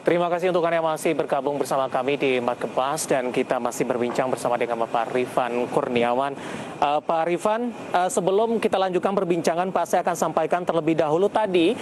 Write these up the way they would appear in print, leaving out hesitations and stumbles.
Terima kasih untuk Anda yang masih bergabung bersama kami di Market Plus dan kita masih berbincang bersama dengan Bapak Rifan Kurniawan. Pak Rifan, sebelum kita lanjutkan perbincangan, Pak, saya akan sampaikan terlebih dahulu tadi,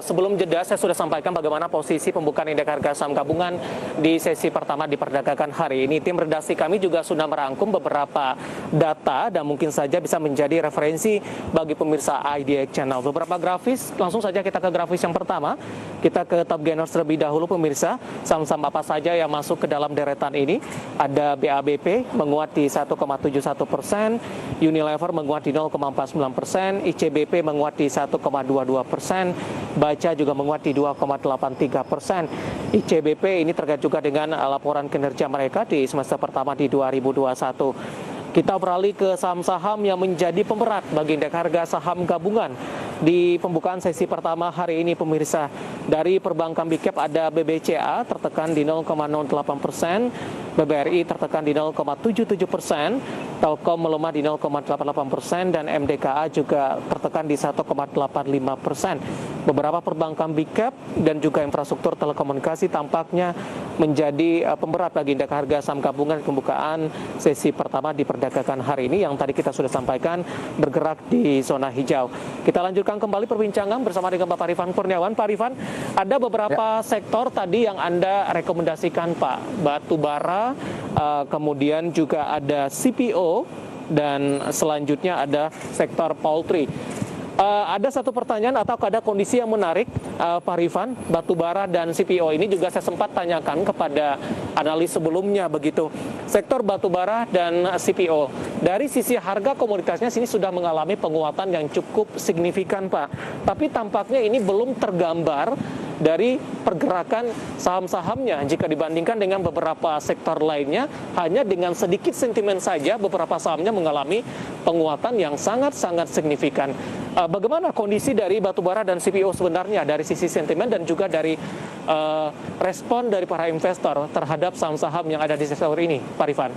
sebelum jeda saya sudah sampaikan bagaimana posisi pembukaan indeks harga saham gabungan di sesi pertama diperdagangkan hari ini. Tim redaksi kami juga sudah merangkum beberapa data dan mungkin saja bisa menjadi referensi bagi pemirsa IDX Channel. Beberapa grafis, langsung saja kita ke grafis yang pertama. Kita ke top gainers terlebih dahulu, pemirsa. Saham-saham apa saja yang masuk ke dalam deretan ini? Ada BABP menguat di 1,71%, Unilever menguat di 0,49%, ICBP menguat di 1,22%, Baca juga menguat di 2,83%. ICBP ini terkait juga dengan laporan kinerja mereka di semester pertama di 2021. Kita beralih ke saham-saham yang menjadi pemberat bagi indeks harga saham gabungan di pembukaan sesi pertama hari ini, pemirsa. Dari perbankan Big Cap ada BBCA tertekan di 0,08%, BBRI tertekan di 0,77%, Telkom melemah di 0,88%, dan MDKA juga tertekan di 1,85%. Beberapa perbankan Big Cap dan juga infrastruktur telekomunikasi tampaknya menjadi pemberat bagi indeks harga saham gabungan di pembukaan sesi pertama diperdagangkan hari ini yang tadi kita sudah sampaikan bergerak di zona hijau. Kita lanjutkan kembali perbincangan bersama dengan Bapak Rifan Kurniawan. Pak Rifan, ada beberapa sektor tadi yang Anda rekomendasikan, Pak. Batu bara, kemudian juga ada CPO, dan selanjutnya ada sektor poultry. Ada satu pertanyaan atau ada kondisi yang menarik, Pak Rifan, batubara dan CPO ini juga saya sempat tanyakan kepada analis sebelumnya begitu. Sektor batubara dan CPO, dari sisi harga komoditasnya sini sudah mengalami penguatan yang cukup signifikan, Pak. Tapi tampaknya ini belum tergambar dari pergerakan saham-sahamnya jika dibandingkan dengan beberapa sektor lainnya. Hanya dengan sedikit sentimen saja beberapa sahamnya mengalami penguatan yang sangat-sangat signifikan. Bagaimana kondisi dari batubara dan CPO sebenarnya dari sisi sentimen dan juga dari respon dari para investor terhadap saham-saham yang ada di sektor ini, Pak Rifan?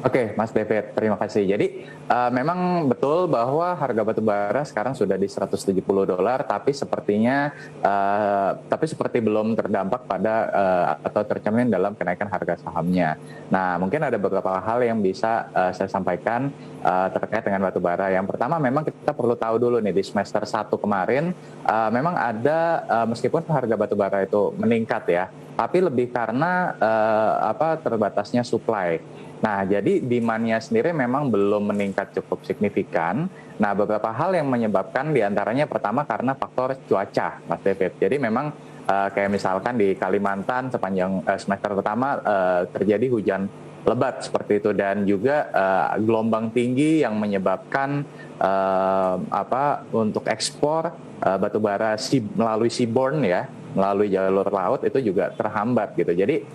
Oke, Mas David, terima kasih. Jadi memang betul bahwa harga batubara sekarang sudah di $170, tapi seperti belum terdampak pada atau tercermin dalam kenaikan harga sahamnya. Nah, mungkin ada beberapa hal yang bisa saya sampaikan terkait dengan batubara. Yang pertama, memang kita perlu tahu dulu nih di semester 1 kemarin memang ada meskipun harga batubara itu meningkat ya, tapi lebih karena terbatasnya supply. Nah, jadi demand-nya sendiri memang belum meningkat cukup signifikan. Nah, beberapa hal yang menyebabkan diantaranya pertama karena faktor cuaca, Mas David. Jadi memang kayak misalkan di Kalimantan sepanjang semester pertama terjadi hujan lebat seperti itu, dan juga gelombang tinggi yang menyebabkan untuk ekspor batubara melalui seaborne ya, melalui jalur laut itu juga terhambat gitu. Jadi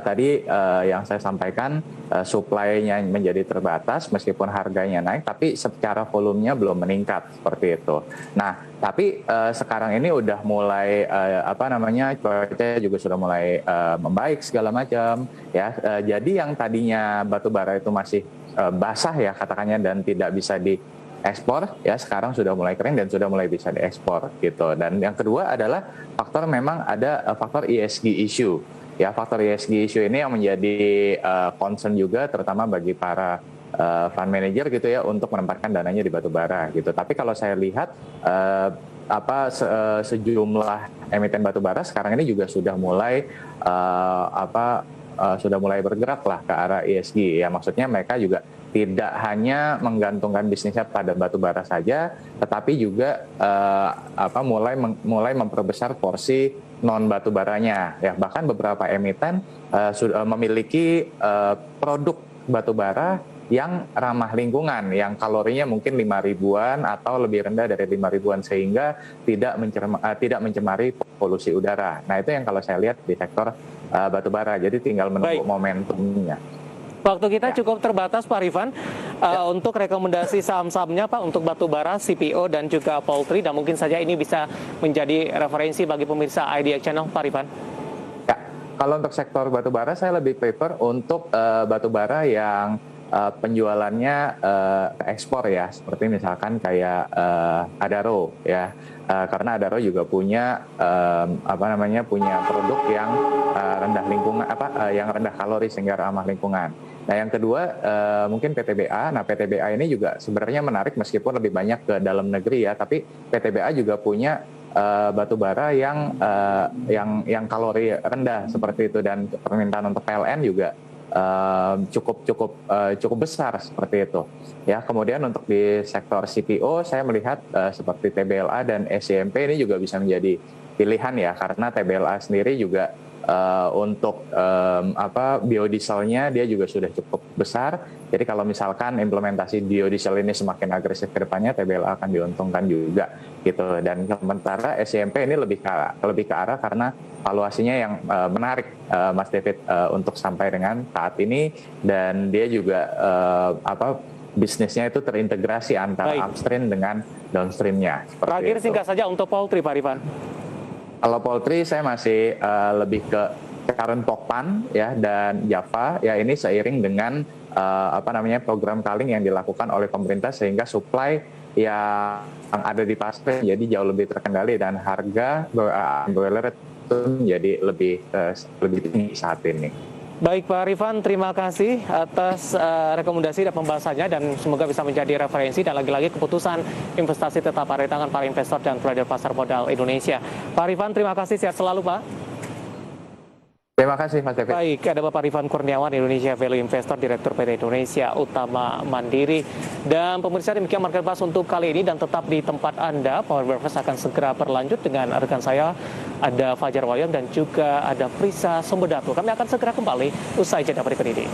tadi yang saya sampaikan, supply-nya menjadi terbatas meskipun harganya naik, tapi secara volumenya belum meningkat seperti itu. Nah, tapi sekarang ini udah mulai cuaca juga sudah mulai membaik segala macam ya. Jadi yang tadinya batubara itu masih basah ya katakannya dan tidak bisa diekspor ya, sekarang sudah mulai kering dan sudah mulai bisa diekspor gitu. Dan yang kedua adalah faktor, memang ada faktor ESG issue. Ya, faktor ESG issue ini yang menjadi concern juga terutama bagi para fund manager gitu ya untuk menempatkan dananya di batubara gitu. Tapi kalau saya lihat sejumlah emiten batubara sekarang ini juga sudah mulai bergerak lah ke arah ESG ya. Maksudnya mereka juga tidak hanya menggantungkan bisnisnya pada batubara saja, tetapi juga mulai memperbesar porsi non batubaranya ya. Bahkan beberapa emiten sudah memiliki produk batubara yang ramah lingkungan, yang kalorinya mungkin 5.000-an atau lebih rendah dari 5.000-an, sehingga tidak mencemari polusi udara. Nah, itu yang kalau saya lihat di sektor batubara. Jadi tinggal menunggu momentumnya. Waktu kita cukup terbatas, Pak Rifan, untuk rekomendasi saham-sahamnya, Pak, untuk batubara, CPO, dan juga poultry, dan mungkin saja ini bisa menjadi referensi bagi pemirsa IDX Channel, Pak Rifan. Ya, kalau untuk sektor batubara, saya lebih prefer untuk batubara yang penjualannya ke ekspor ya, seperti misalkan kayak Adaro ya, karena Adaro juga punya punya produk yang rendah lingkungan yang rendah kalori sehingga ramah lingkungan. Nah yang kedua mungkin PTBA. Nah PTBA ini juga sebenarnya menarik meskipun lebih banyak ke dalam negeri ya, tapi PTBA juga punya batu bara yang kalori rendah seperti itu, dan permintaan untuk PLN juga cukup besar seperti itu ya. Kemudian untuk di sektor CPO saya melihat seperti TBLA dan SCMP ini juga bisa menjadi pilihan ya, karena TBLA sendiri juga untuk biodieselnya dia juga sudah cukup besar. Jadi kalau misalkan implementasi biodiesel ini semakin agresif ke depannya, TBLA akan diuntungkan juga gitu. Dan sementara SCMP ini lebih ke arah karena valuasinya yang menarik Mas David untuk sampai dengan saat ini, dan dia juga bisnisnya itu terintegrasi antara upstream dengan downstreamnya. Terakhir singkat saja untuk poultry, Pak Rifan. Kalau poultry saya masih lebih ke Karen Pokpan ya dan Java ya, ini seiring dengan program culling yang dilakukan oleh pemerintah, sehingga supply yang ada di pasar jadi jauh lebih terkendali dan harga broiler itu menjadi lebih tinggi saat ini. Baik Pak Rifan, terima kasih atas rekomendasi dan pembahasannya, dan semoga bisa menjadi referensi dan lagi-lagi keputusan investasi tetap ada di tangan para investor dan trader pasar modal Indonesia. Pak Rifan, terima kasih, sehat selalu Pak. Terima kasih Mas David. Baik, ada Bapak Rifan Kurniawan, Indonesia Value Investor, Direktur PT Indonesia Utama Mandiri. Dan pemirsa, demikian Market Plus untuk kali ini, dan tetap di tempat Anda. Power Breakfast akan segera berlanjut dengan rekan saya, ada Fajar Wayang dan juga ada Prisa Sumberdato. Kami akan segera kembali usai jeda berikut ini.